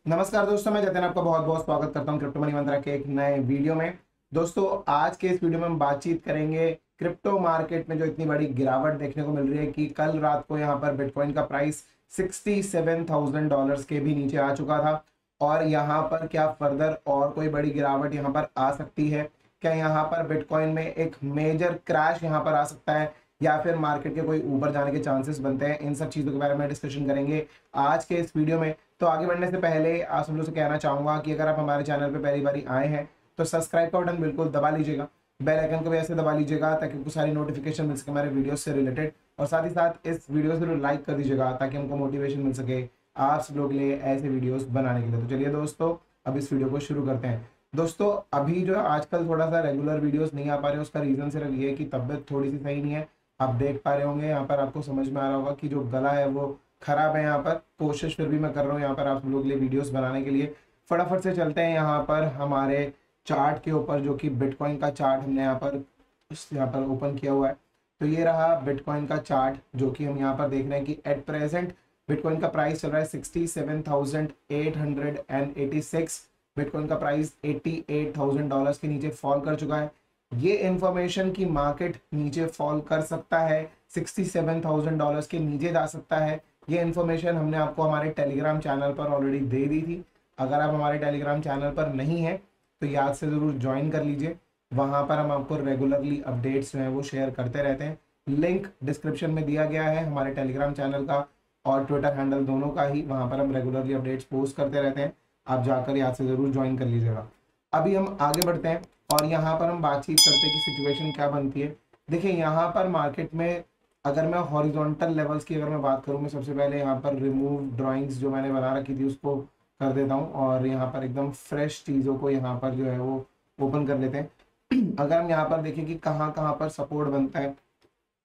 नमस्कार दोस्तों, मैं जतिन आपका बहुत बहुत स्वागत करता हूं क्रिप्टो मनी मंत्रा के एक नए वीडियो में। दोस्तों, आज के इस वीडियो में हम बातचीत करेंगे क्रिप्टो मार्केट में जो इतनी बड़ी गिरावट देखने को मिल रही है कि कल रात को यहां पर बिटकॉइन का प्राइस $67,000 के भी नीचे आ चुका था। और यहां पर क्या फर्दर और कोई बड़ी गिरावट यहां पर आ सकती है? क्या यहां पर बिटकॉइन में एक मेजर क्रैश यहां पर आ सकता है या फिर मार्केट के कोई ऊपर जाने के चांसेस बनते हैं? इन सब चीजों के बारे में डिस्कशन करेंगे आज के इस वीडियो में। तो आगे बढ़ने से पहले आप सब लोग से कहना चाहूंगा कि अगर आप हमारे चैनल पे पहली बारी आए हैं तो सब्सक्राइब का बटन बिल्कुल दबा लीजिएगा, बेल आइकन को भी ऐसे दबा लीजिएगा ताकि आपको सारी नोटिफिकेशन मिल सके हमारे वीडियो से रिलेटेड। और साथ ही साथ इस वीडियो से लाइक कर दीजिएगा ताकि हमको मोटिवेशन मिल सके आप सब लोग के लिए ऐसे वीडियोस बनाने के लिए। तो चलिए दोस्तों, अब इस वीडियो को शुरू करते हैं। दोस्तों, अभी जो आजकल थोड़ा सा रेगुलर वीडियोस नहीं आ पा रहे, उसका रीजन सिर्फ ये है कि तबीयत थोड़ी सी सही नहीं है। आप देख पा रहे होंगे, यहाँ पर आपको समझ में आ रहा होगा कि जो गला है वो खराब है। यहाँ पर कोशिश फिर भी मैं कर रहा हूँ यहाँ पर आप लोगों के लिए वीडियोस बनाने के लिए। फटाफट से चलते हैं यहाँ पर हमारे चार्ट के ऊपर, जो कि बिटकॉइन का चार्ट हमने यहाँ पर ओपन किया हुआ है। तो ये रहा बिटकॉइन का चार्ट, जो कि हम यहाँ पर देख रहे हैं कि एट प्रेजेंट बिटकॉइन का प्राइस चल रहा है 67,886। बिटकॉइन का प्राइस $88,000 के नीचे फॉल कर चुका है। ये इंफॉर्मेशन कि मार्केट नीचे फॉल कर सकता है, $67,000 के नीचे जा सकता है, ये इन्फॉर्मेशन हमने आपको हमारे टेलीग्राम चैनल पर ऑलरेडी दे दी थी। अगर आप हमारे टेलीग्राम चैनल पर नहीं हैं तो याद से ज़रूर ज्वाइन कर लीजिए। वहाँ पर हम आपको रेगुलरली अपडेट्स जो हैं वो शेयर करते रहते हैं। लिंक डिस्क्रिप्शन में दिया गया है हमारे टेलीग्राम चैनल का और ट्विटर हैंडल दोनों का ही। वहाँ पर हम रेगुलरली अपडेट्स पोस्ट करते रहते हैं, आप जाकर याद से ज़रूर ज्वाइन कर लीजिएगा। अभी हम आगे बढ़ते हैं और यहाँ पर हम बातचीत करते हैं कि सिचुएशन क्या बनती है। देखिए, यहाँ पर मार्केट में अगर मैं हॉरिजॉन्टल लेवल्स की अगर मैं बात करूँ, मैं सबसे पहले यहाँ पर रिमूव ड्राइंग्स जो मैंने बना रखी थी उसको कर देता हूँ और यहाँ पर एकदम फ्रेश चीज़ों को यहाँ पर जो है वो ओपन कर लेते हैं। अगर हम यहाँ पर देखें कि कहाँ कहाँ पर सपोर्ट बनता है,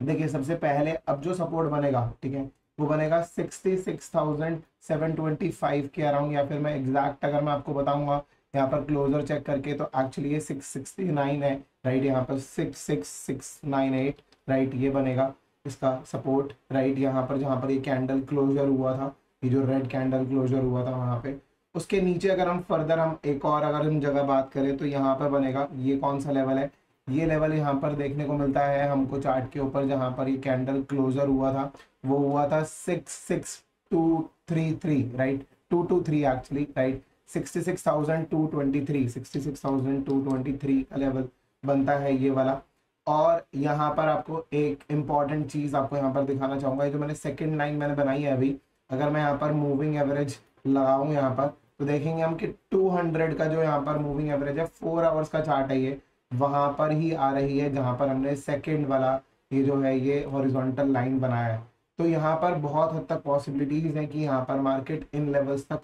देखिए सबसे पहले अब जो सपोर्ट बनेगा, ठीक है, वो बनेगा 66,725 के अराउंड, या फिर मैं एग्जैक्ट अगर मैं आपको बताऊंगा यहाँ पर क्लोजर चेक करके तो एक्चुअली ये 669 है, राइट। यहाँ पर 66698, राइट, ये बनेगा इसका सपोर्ट, राइट। यहाँ पर जहाँ पर ये कैंडल क्लोजर हुआ था, ये जो रेड कैंडल क्लोजर हुआ था वहाँ पे, उसके नीचे अगर हम फर्दर हम एक और अगर हम जगह बात करें तो यहाँ पर बनेगा, ये कौन सा लेवल है, ये लेवल यहाँ पर देखने को मिलता है हमको चार्ट के ऊपर। जहाँ पर ये कैंडल क्लोजर हुआ था वो हुआ था 66,233, राइट, 223 एक्चुअली, राइट। 66,223 का लेवल बनता है ये वाला। और यहाँ पर आपको एक इम्पॉर्टेंट चीज आपको यहाँ पर दिखाना चाहूंगा, ये जो मैंने सेकंड लाइन मैंने बनाई है अभी, अगर मैं यहाँ पर मूविंग एवरेज लगाऊं यहाँ पर तो देखेंगे हम कि 200 का जो यहाँ पर मूविंग एवरेज है, 4 आवर्स का चार्ट है, ये वहां पर ही आ रही है जहां पर हमने सेकंड वाला ये जो है ये हॉरिजॉन्टल लाइन बनाया है। तो यहाँ पर बहुत हद तक पॉसिबिलिटीज है कि यहाँ पर मार्केट इन लेवल्स तक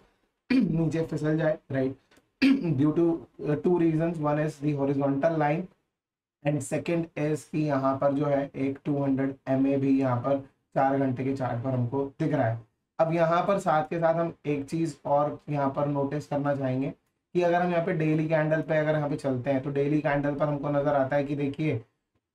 नीचे फिसल जाए, right, due to two reasons. One is the horizontal line and second is कि यहाँ पर जो है एक 200 MA भी यहाँ पर 4 घंटे के चार्ट पर हमको दिख रहा है। अब यहाँ पर साथ के साथ हम एक चीज और यहाँ पर नोटिस करना चाहेंगे कि अगर हम यहाँ पे डेली कैंडल पे अगर यहाँ पे चलते हैं तो डेली कैंडल पर हमको नजर आता है कि देखिए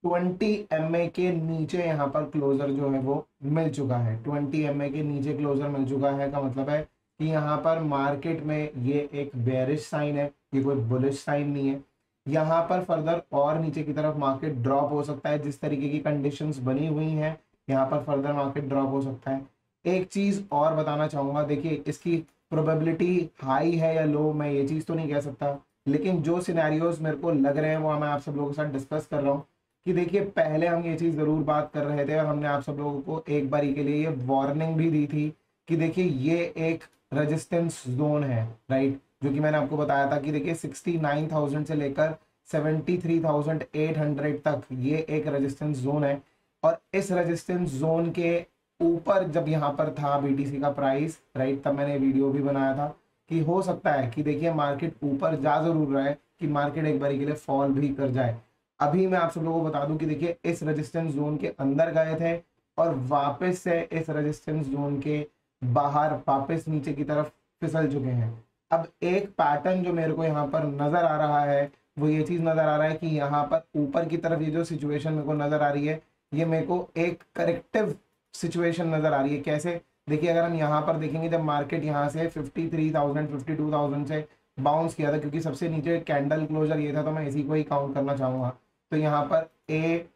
20 MA के नीचे यहाँ पर क्लोजर जो है वो मिल चुका है। 20 MA के नीचे क्लोजर मिल चुका है का मतलब है कि यहाँ पर मार्केट में ये एक बेरिश साइन है, ये कोई बुलिश साइन नहीं है। यहाँ पर फर्दर और नीचे की तरफ मार्केट ड्रॉप हो सकता है, जिस तरीके की कंडीशंस बनी हुई हैं यहाँ पर फर्दर मार्केट ड्रॉप हो सकता है। एक चीज और बताना चाहूंगा, देखिए इसकी प्रोबेबिलिटी हाई है या लो मैं ये चीज तो नहीं कह सकता, लेकिन जो सिनेरियोज मेरे को लग रहे हैं वो मैं आप सब लोगों के साथ डिस्कस कर रहा हूँ। कि देखिए पहले हम ये चीज जरूर बात कर रहे थे और हमने आप सब लोगों को एक बारी के लिए ये वार्निंग भी दी थी कि देखिए ये एक रेजिस्टेंस जोन है, राइट, जो कि मैंने आपको बताया था कि देखिए 69,000 से लेकर 73,800 तक ये एक रेजिस्टेंस जोन है। और इस रेजिस्टेंस जोन के ऊपर जब यहाँ पर था BTC का प्राइस, राइट, तब मैंने वीडियो भी बनाया था कि हो सकता है कि देखिए मार्केट ऊपर जा जरूर रहा है कि मार्केट एक बारी के लिए फॉल भी कर जाए। अभी मैं आप सब लोगों को बता दूं कि देखिए इस रेजिस्टेंस जोन के अंदर गए थे और वापस से इस रेजिस्टेंस जोन के बाहर वापस नीचे की तरफ फिसल चुके हैं। अब एक पैटर्न जो मेरे को यहाँ पर नजर आ रहा है वो ये चीज नजर आ रहा है कि यहाँ पर ऊपर की तरफ ये जो सिचुएशन मेरे को नजर आ रही है, ये मेरे को एक करेक्टिव सिचुएशन नजर आ रही है। कैसे? देखिए अगर हम यहाँ पर देखेंगे जब मार्केट यहाँ से 53,000 52,000 से बाउंस किया था, क्योंकि सबसे नीचे कैंडल क्लोजर ये था तो मैं इसी को ही काउंट करना चाहूंगा। तो यहाँ पर A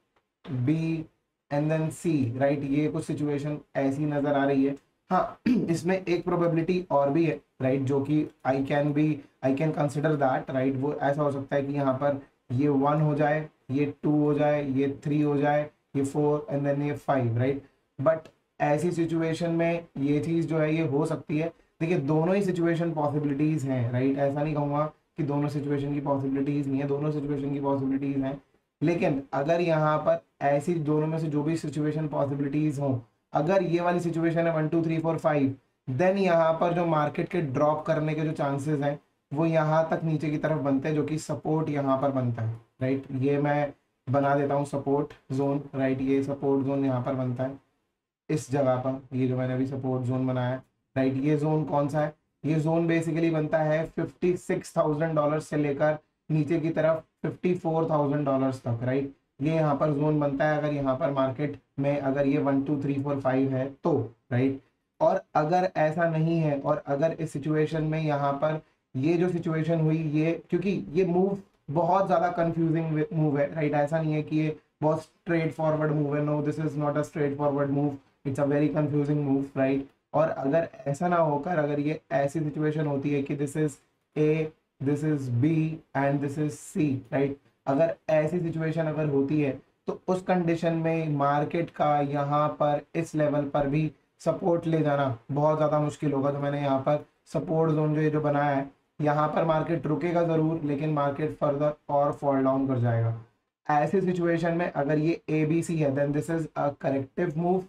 B and then C, right, ये कुछ सिचुएशन ऐसी नजर आ रही है। हाँ इसमें एक प्रोबेबिलिटी और भी है, राइट, जो कि I can consider that, right. वो ऐसा हो सकता है कि यहाँ पर ये 1 हो जाए, ये 2 हो जाए, ये 3 हो जाए, ये 4 एंड देन ये 5, राइट। बट ऐसी सिचुएशन में ये चीज जो है ये हो सकती है। देखिए दोनों ही सिचुएशन पॉसिबिलिटीज हैं, राइट, ऐसा नहीं कहूंगा कि दोनों सिचुएशन की पॉसिबिलिटीज नहीं है, दोनों सिचुएशन की पॉसिबिलिटीज हैं। लेकिन अगर यहाँ पर ऐसी दोनों में से जो भी सिचुएशन पॉसिबिलिटीज हो, अगर ये वाली सिचुएशन है 1 2 3 4 5, देन यहाँ पर जो मार्केट के ड्रॉप करने के जो चांसेस हैं वो यहाँ तक नीचे की तरफ बनते हैं, जो कि सपोर्ट यहाँ पर बनता है, राइट। ये मैं बना देता हूँ सपोर्ट जोन, राइट, ये सपोर्ट जोन यहाँ पर बनता है इस जगह पर, ये जो मैंने अभी सपोर्ट जोन बनाया है, राइट। ये जोन कौन सा है? ये जोन बेसिकली बनता है $56,000 से लेकर नीचे की तरफ $54,000 तक, राइट। ये यहाँ पर जोन बनता है अगर यहाँ पर मार्केट में अगर ये 1 2 3 4 5 है तो, राइट। और अगर ऐसा नहीं है और अगर इस सिचुएशन में यहाँ पर ये जो सिचुएशन हुई, ये क्योंकि ये मूव बहुत ज्यादा कंफ्यूजिंग मूव है, राइट, ऐसा नहीं है कि ये बहुत स्ट्रेट फॉरवर्ड मूव है, no this is not a straightforward move, it's a very confusing move, right. और अगर ऐसा ना होकर अगर ये ऐसी सिचुएशन होती है कि this is A, this is B and this is C, right, अगर ऐसी सिचुएशन अगर होती है तो उस कंडीशन में मार्केट का यहाँ पर इस लेवल पर भी सपोर्ट ले जाना बहुत ज़्यादा मुश्किल होगा। तो मैंने यहाँ पर सपोर्ट जोन जो ये जो बनाया है, यहाँ पर मार्केट रुकेगा ज़रूर लेकिन मार्केट फर्दर और फॉल डाउन कर जाएगा। ऐसी सिचुएशन में अगर ये ए बी सी है then this is a corrective move.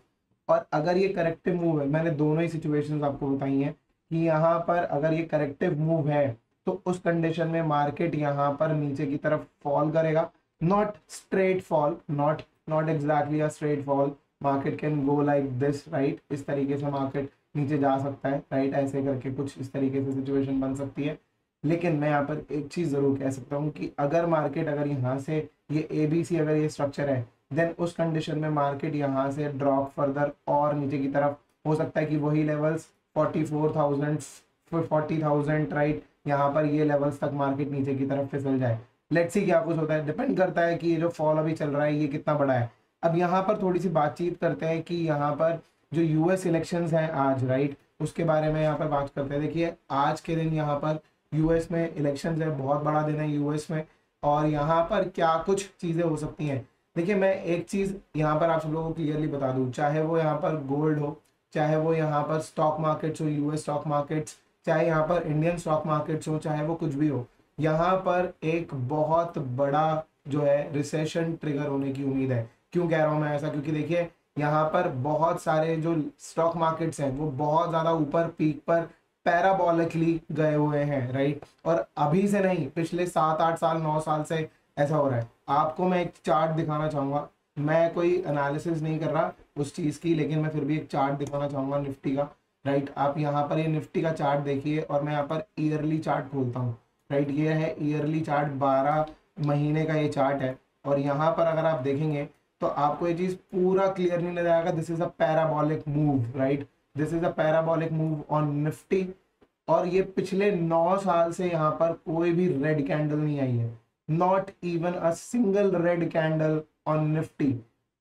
और अगर ये करेक्टिव मूव है, मैंने दोनों ही सिचुएशंस आपको बताई हैं कि यहाँ पर अगर ये करेक्टिव मूव है तो उस कंडीशन में मार्केट यहाँ पर नीचे की तरफ फॉल करेगा, not straight fall, not exactly a straight fall, market can go like this, right, इस तरीके से मार्केट नीचे जा सकता है, राइट, ऐसे करके कुछ इस तरीके से सिचुएशन बन सकती है। लेकिन मैं यहाँ पर एक चीज जरूर कह सकता हूँ कि अगर मार्केट अगर यहाँ से ये ए बी सी अगर ये स्ट्रक्चर है देन उस कंडीशन में मार्केट यहाँ से ड्रॉप फर्दर और नीचे की तरफ हो सकता है कि वही लेवल्स 44,000 40,000, राइट, यहाँ पर ये लेवल्स तक मार्केट नीचे की तरफ फिसल जाए। लेट्स सी क्या कुछ होता है, डिपेंड करता है कि ये जो फॉल अभी चल रहा है ये कितना बड़ा है। अब यहाँ पर थोड़ी सी बातचीत करते हैं कि यहाँ पर जो यूएस इलेक्शंस हैं आज, राइट, उसके बारे में यहाँ पर बात करते हैं। देखिए आज के दिन यहाँ पर यूएस में इलेक्शंस है, बहुत बड़ा दिन है यूएस में, और यहाँ पर क्या कुछ चीज़ें हो सकती हैं। देखिए मैं एक चीज़ यहाँ पर आप सब लोगों को क्लियरली बता दूँ, चाहे वो यहाँ पर गोल्ड हो, चाहे वो यहाँ पर स्टॉक मार्केट्स हो, यूएस स्टॉक मार्केट्स, चाहे यहाँ पर इंडियन स्टॉक मार्केट्स हो, चाहे वो कुछ भी हो, यहाँ पर एक बहुत बड़ा जो है रिसेशन ट्रिगर होने की उम्मीद है। क्यों कह रहा हूँ मैं ऐसा? क्योंकि देखिए यहाँ पर बहुत सारे जो स्टॉक मार्केट्स हैं वो बहुत ज़्यादा ऊपर पीक पर पैराबोलिकली गए हुए हैं, राइट, और अभी से नहीं, पिछले 7 8 साल 9 साल से ऐसा हो रहा है। आपको मैं एक चार्ट दिखाना चाहूँगा, मैं कोई एनालिसिस नहीं कर रहा उस चीज़ की, लेकिन मैं फिर भी एक चार्ट दिखाना चाहूँगा निफ्टी का, राइट। आप यहाँ पर ये निफ्टी का चार्ट देखिए और मैं यहाँ पर ईयरली चार्ट खोलता हूँ, राइट, ये है ईयरली चार्ट, 12 महीने का ये चार्ट है। और यहाँ पर अगर आप देखेंगे तो आपको ये चीज़ पूरा क्लियरली नजर आएगा, this is a parabolic move, right, this is a parabolic move on Nifty. और ये पिछले 9 साल से यहाँ पर कोई भी रेड कैंडल नहीं आई है, not even a single red candle on Nifty.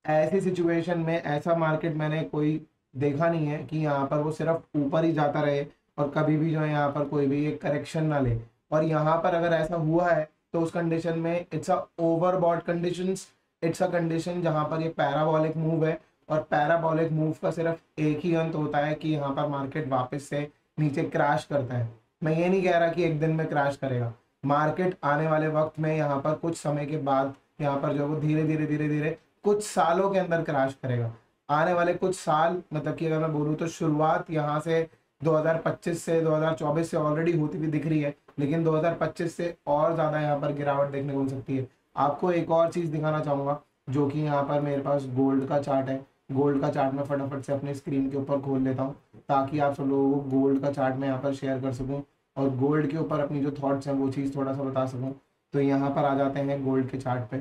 ऐसी सिचुएशन में ऐसा मार्केट मैंने कोई देखा नहीं है कि यहाँ पर वो सिर्फ ऊपर ही जाता रहे और कभी भी जो है यहाँ पर कोई भी एक करेक्शन ना ले। और यहाँ पर अगर ऐसा हुआ है तो उस कंडीशन में it's a overbought conditions, it's a condition जहाँ पर ये पैराबोलिक मूव है। और पैराबोलिक मूव का सिर्फ एक ही अंत होता है कि यहाँ पर मार्केट वापस से नीचे क्रैश करता है। मैं ये नहीं कह रहा कि एक दिन में क्रैश करेगा, मार्केट आने वाले वक्त में यहाँ पर कुछ समय के बाद यहाँ पर जो वो धीरे धीरे धीरे धीरे कुछ सालों के अंदर क्रैश करेगा। आने वाले कुछ साल, मतलब कि अगर मैं बोलूँ तो शुरुआत यहाँ से 2025 से 2024 से ऑलरेडी होती हुई दिख रही है, लेकिन 2025 से और ज़्यादा यहाँ पर गिरावट देखने को मिल सकती है। आपको एक और चीज़ दिखाना चाहूँगा, जो कि यहाँ पर मेरे पास गोल्ड का चार्ट है। गोल्ड का चार्ट मैं फटाफट से अपने स्क्रीन के ऊपर खोल लेता हूँ ताकि आप सब लोगों को गोल्ड का चार्ट मैं यहाँ पर शेयर कर सकूँ और गोल्ड के ऊपर अपनी जो थॉट्स हैं वो चीज़ थोड़ा सा बता सकूँ। तो यहाँ पर आ जाते हैं गोल्ड के चार्ट पे।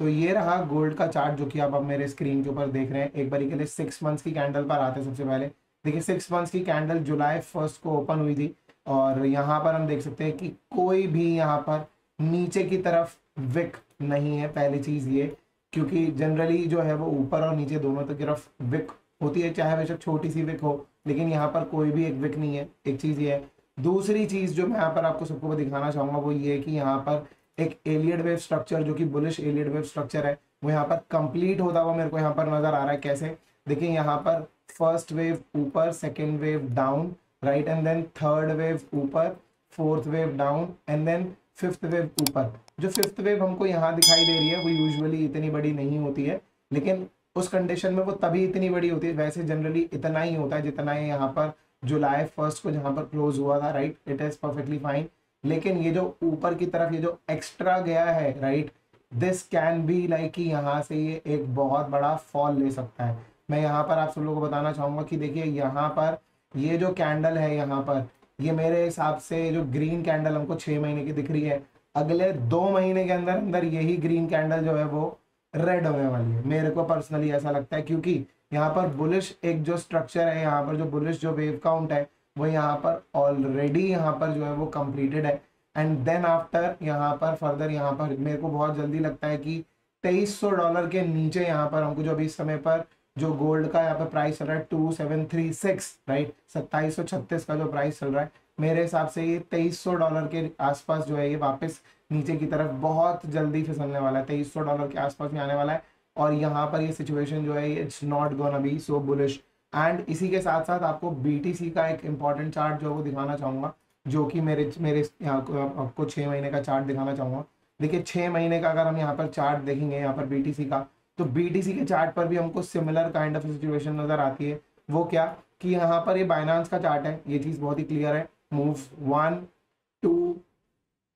तो ये रहा गोल्ड का चार्ट जो कि आप अब मेरे स्क्रीन के ऊपर देख रहे हैं। एक बारी के लिए 6 मंथ्स की कैंडल पर आते हैं सबसे पहले। देखिए 6 मंथ्स की कैंडल जुलाई 1 को ओपन हुई थी और यहाँ पर हम देख सकते हैं कि कोई भी यहाँ पर नीचे की तरफ विक नहीं है। पहली चीज ये, क्योंकि जनरली जो है वो ऊपर और नीचे दोनों तरफ विक होती है, चाहे बेशक छोटी सी विक हो, लेकिन यहाँ पर कोई भी एक विक नहीं है। एक चीज ये है। दूसरी चीज जो मैं यहाँ पर आपको सबको दिखाना चाहूंगा वो ये है कि यहाँ पर एक एलियट वेव स्ट्रक्चर, जो कि बुलिश एलियट वेव स्ट्रक्चर है, वो यहाँ पर कंप्लीट होता हुआ मेरे को यहाँ पर नजर आ रहा है। कैसे? देखिए यहाँ पर फर्स्ट वेव ऊपर, second wave down, right, and then third wave ऊपर, fourth wave down, and then fifth wave ऊपर। जो फिफ्थ वेव हमको यहाँ दिखाई दे रही है वो यूजुअली इतनी बड़ी नहीं होती है, लेकिन उस कंडीशन में वो तभी इतनी बड़ी होती है। वैसे जनरली इतना ही होता है जितना है यहाँ पर जुलाई 1 को जहाँ पर क्लोज हुआ था, right, it is perfectly fine. लेकिन ये जो ऊपर की तरफ ये जो एक्स्ट्रा गया है, right, this can be like कि यहाँ से ये एक बहुत बड़ा फॉल ले सकता है। मैं यहाँ पर आप सब लोगों को बताना चाहूंगा कि देखिए यहाँ पर ये जो कैंडल है, यहाँ पर ये मेरे हिसाब से जो ग्रीन कैंडल हमको 6 महीने की दिख रही है, अगले 2 महीने के अंदर अंदर यही ग्रीन कैंडल जो है वो रेड होने वाली है। मेरे को पर्सनली ऐसा लगता है, क्योंकि यहाँ पर बुलिश एक जो स्ट्रक्चर है, यहाँ पर जो बुलिश जो वेव काउंट है वो यहाँ पर ऑलरेडी यहाँ पर जो है वो कंप्लीटेड है। एंड देन आफ्टर यहाँ पर फर्दर यहाँ पर मेरे को बहुत जल्दी लगता है कि $2300 के नीचे यहाँ पर हमको जो अभी इस समय पर जो गोल्ड का यहाँ पर प्राइस चल रहा है 2736, राइट, 2736 का जो प्राइस चल रहा है, मेरे हिसाब से ये $2300 के आसपास जो है ये वापस नीचे की तरफ बहुत जल्दी फिसलने वाला है। $2300 के आसपास में आने वाला है और यहाँ पर ये सिचुएशन जो है it's not gonna be so bullish. And इसी के साथ साथ आपको BTC का एक इंपॉर्टेंट चार्ट जो है वो दिखाना चाहूंगा, जो कि मेरे मेरे यहाँ आपको 6 महीने का चार्ट दिखाना चाहूंगा। देखिए 6 महीने का अगर हम यहाँ पर चार्ट देखेंगे यहाँ पर BTC का, तो BTC के चार्ट पर भी हमको सिमिलर काइंड ऑफ सिचुएशन नजर आती है। वो क्या कि यहाँ पर ये बाइनांस का चार्ट है, ये चीज बहुत ही क्लियर है। मूव 1 2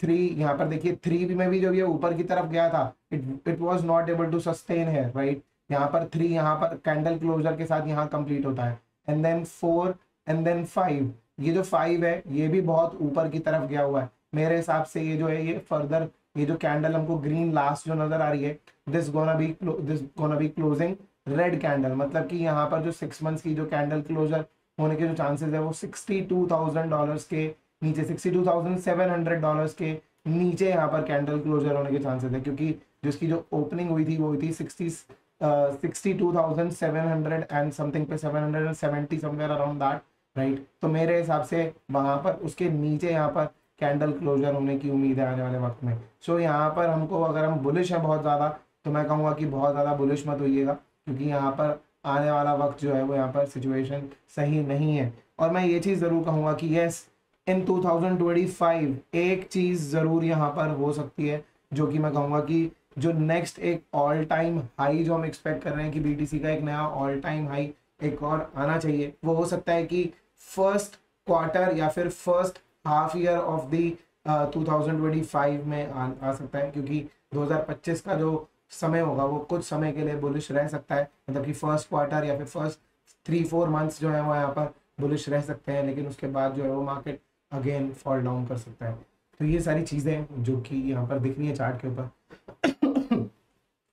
3, यहाँ पर देखिए 3 में भी जब ये ऊपर की तरफ गया था it was not able to sustain है, राइट। यहाँ पर 3 यहाँ पर कैंडल क्लोजर के साथ यहाँ कंप्लीट होता है, एंड देन 4 एंड देन 5। ये जो 5 है ये भी बहुत ऊपर की तरफ गया हुआ है। मेरे हिसाब से ये जो है ये फर्दर ये जो कैंडल हमको ग्रीन लास्ट जो नजर आ रही है, this gonna be closing red candle. मतलब कि यहाँ पर जो 6 मंथ्स की जो कैंडल क्लोजर होने के जो चांसेस है वो $62,000 के नीचे, $62,700 के नीचे यहाँ पर कैंडल क्लोजर होने के चांसेस है, क्योंकि जिसकी जो ओपनिंग हुई थी वो हुई थी 62,700 एंड समथिंग पे, 770 समवेयर अराउंड दैट, राइट। तो मेरे हिसाब से वहां पर उसके नीचे यहाँ पर कैंडल क्लोजर होने की उम्मीद है आने वाले वक्त में। सो यहाँ पर हमको अगर हम बुलिश है बहुत ज़्यादा, तो मैं कहूँगा कि बहुत ज़्यादा बुलिश मत होइएगा, क्योंकि यहाँ पर आने वाला वक्त जो है वो यहाँ पर सिचुएशन सही नहीं है। और मैं ये चीज़ ज़रूर कहूँगा कि यस, इन 2025 एक चीज़ ज़रूर यहाँ पर हो सकती है, जो कि मैं कहूँगा कि जो नेक्स्ट एक ऑल टाइम हाई जो हम एक्सपेक्ट कर रहे हैं कि BTC का एक नया ऑल टाइम हाई एक और आना चाहिए, वो हो सकता है कि फर्स्ट क्वार्टर या फिर first half year of the 2025 में आ सकता है, क्योंकि 2025 का जो समय होगा वो कुछ समय के लिए बुलिश रह सकता है। मतलब कि फर्स्ट क्वार्टर या फिर फर्स्ट 3-4 मंथ्स जो है वो यहाँ पर बुलिश रह सकते हैं, लेकिन उसके बाद जो है वो मार्केट अगेन फॉल डाउन कर सकता है। तो ये सारी चीज़ें जो कि यहाँ पर दिख रही है चार्ट के ऊपर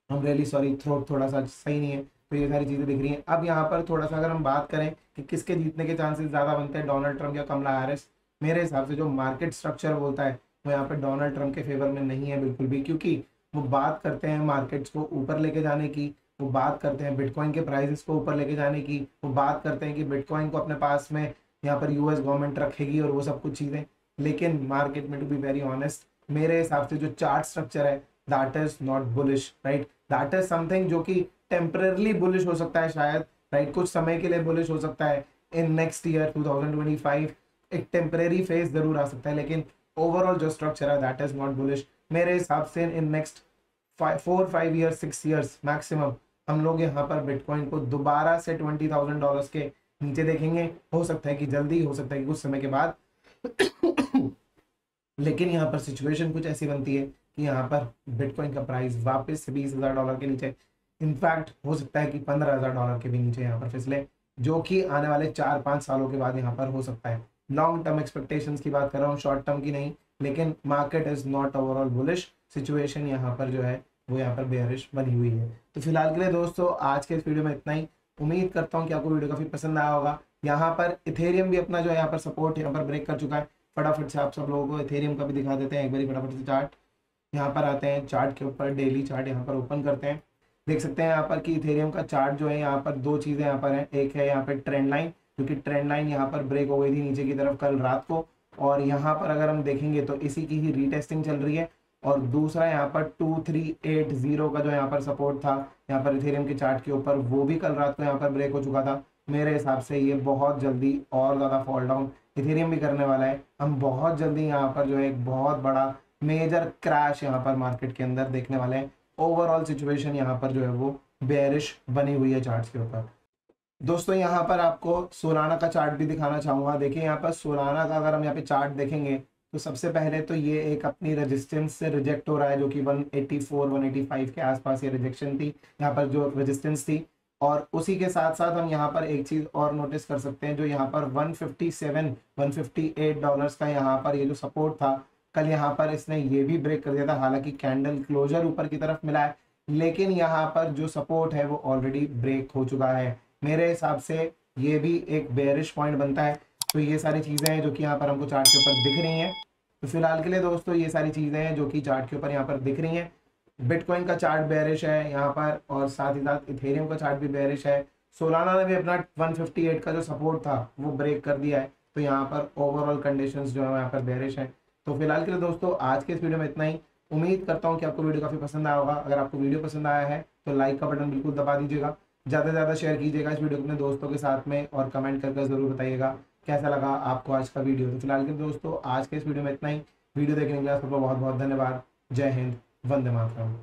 हम रियली सॉरी, थ्रोट थोड़ा सा सही नहीं है, तो ये सारी चीज़ें दिख रही हैं। अब यहाँ पर थोड़ा सा अगर हम बात करें कि किसके जीतने के चांसेस ज़्यादा बनते हैं, डोनाल्ड ट्रंप या कमला हैरिस, मेरे हिसाब से जो मार्केट स्ट्रक्चर बोलता है वो यहाँ पर डोनाल्ड ट्रंप के फेवर में नहीं है बिल्कुल भी, क्योंकि वो बात करते हैं मार्केट्स को ऊपर लेके जाने की, वो बात करते हैं बिटकॉइन के प्राइसेस को ऊपर लेके जाने की, वो बात करते हैं कि बिटकॉइन को अपने पास में यहाँ पर US गवर्नमेंट रखेगी और वो सब कुछ चीज़ें। लेकिन मार्केट में टू बी वेरी ऑनेस्ट मेरे हिसाब से जो चार्ट स्ट्रक्चर है that is not bullish, right. That is something जो कि टेम्पररली बुलिश हो सकता है शायद, राइट, कुछ समय के लिए बुलिश हो सकता है। इन नेक्स्ट ईयर 2025 एक टेम्परेरी फेज जरूर आ सकता है, लेकिन ओवरऑल जो स्ट्रक्चर है दैट इज नॉट बुलिश मेरे हिसाब से। In next 4-5 years 6 years maximum हम लोग यहाँ पर बिटकॉइन को दोबारा से $20,000 के नीचे देखेंगे। हो सकता है कि जल्दी, हो सकता है कि कुछ समय के बाद लेकिन यहाँ पर सिचुएशन कुछ ऐसी बनती है कि यहाँ पर बिटकॉइन का प्राइस वापस से $20,000 के नीचे, इनफैक्ट हो सकता है कि $15,000 के भी नीचे यहाँ पर फिसले, जो कि आने वाले 4-5 सालों के बाद यहाँ पर हो सकता है। लॉन्ग टर्म एक्सपेक्टेशंस की बात कर रहा हूँ, शॉर्ट टर्म की नहीं, लेकिन market is not overall bullish, situation यहाँ पर जो है वो यहाँ पर बेयरिश बनी हुई है। तो फिलहाल के लिए दोस्तों आज के इस वीडियो में इतना ही। उम्मीद करता हूँ कि आपको वीडियो काफी पसंद आया होगा। यहाँ पर इथेरियम भी अपना जो है यहाँ पर सपोर्ट यहाँ पर ब्रेक कर चुका है। फटाफट से आप सब लोगों को इथेरियम का भी दिखा देते हैं एक बार फटाफट से चार्ट। यहाँ पर आते हैं चार्ट के ऊपर, डेली चार्ट यहाँ पर ओपन करते हैं। देख सकते हैं यहाँ पर कि इथेरियम का चार्ट जो है यहाँ पर दो चीज़ें यहाँ पर हैं। एक है यहाँ पे ट्रेंड लाइन, क्योंकि ट्रेंड लाइन यहाँ पर ब्रेक हो गई थी नीचे की तरफ कल रात को, और यहाँ पर अगर हम देखेंगे तो इसी की ही रीटेस्टिंग चल रही है। और दूसरा यहाँ पर 2380 का जो यहाँ पर सपोर्ट था यहाँ पर इथेरियम के चार्ट के ऊपर, वो भी कल रात को यहाँ पर ब्रेक हो चुका था। मेरे हिसाब से ये बहुत जल्दी और ज़्यादा फॉल डाउन इथेरियम भी करने वाला है। हम बहुत जल्दी यहाँ पर जो है एक बहुत बड़ा मेजर क्रैश यहाँ पर मार्केट के अंदर देखने वाले हैं। ओवरऑल सिचुएशन यहाँ पर जो है वो बेरिश बनी हुई है चार्ट्स के ऊपर। दोस्तों यहाँ पर आपको सोलाना का चार्ट भी दिखाना चाहूंगा। देखिए यहाँ पर सोलाना का अगर हम यहाँ पे चार्ट देखेंगे तो सबसे पहले तो ये एक अपनी रेजिस्टेंस से रिजेक्ट हो रहा है, जो कि 184 185 के आसपास ये रिजेक्शन थी यहाँ पर जो रेजिस्टेंस थी। और उसी के साथ साथ हम यहाँ पर एक चीज और नोटिस कर सकते हैं, जो यहाँ पर 157 158 डॉलर्स का यहाँ पर ये जो सपोर्ट था कल यहाँ पर इसने ये भी ब्रेक कर दिया था। हालांकि कैंडल क्लोजर ऊपर की तरफ मिला है, लेकिन यहाँ पर जो सपोर्ट है वो ऑलरेडी ब्रेक हो चुका है। मेरे हिसाब से ये भी एक बेयरिश पॉइंट बनता है। तो ये सारी चीज़ें हैं जो कि यहाँ पर हमको चार्ट के ऊपर दिख रही हैं। तो फिलहाल के लिए दोस्तों ये सारी चीज़ें हैं जो कि चार्ट के ऊपर यहाँ पर दिख रही हैं। बिटकॉइन का चार्ट बेयरिश है यहाँ पर, और साथ ही साथ इथेरियम का चार्ट भी बेयरिश है। सोलाना ने भी अपना 158 का जो सपोर्ट था वो ब्रेक कर दिया है। तो यहाँ पर ओवरऑल कंडीशंस जो है यहाँ पर बेयरिश है। तो फिलहाल के लिए दोस्तों आज के इस वीडियो में इतना ही। उम्मीद करता हूँ कि आपको वीडियो काफ़ी पसंद आया होगा। अगर आपको वीडियो पसंद आया है तो लाइक का बटन बिल्कुल दबा दीजिएगा, ज़्यादा से ज़्यादा शेयर कीजिएगा इस वीडियो को अपने दोस्तों के साथ में, और कमेंट करके ज़रूर बताइएगा कैसा लगा आपको आज का वीडियो। तो फिलहाल के दोस्तों आज के इस वीडियो में इतना ही। वीडियो देखने के लिए आपको बहुत बहुत धन्यवाद। जय हिंद, वंदे मातरम।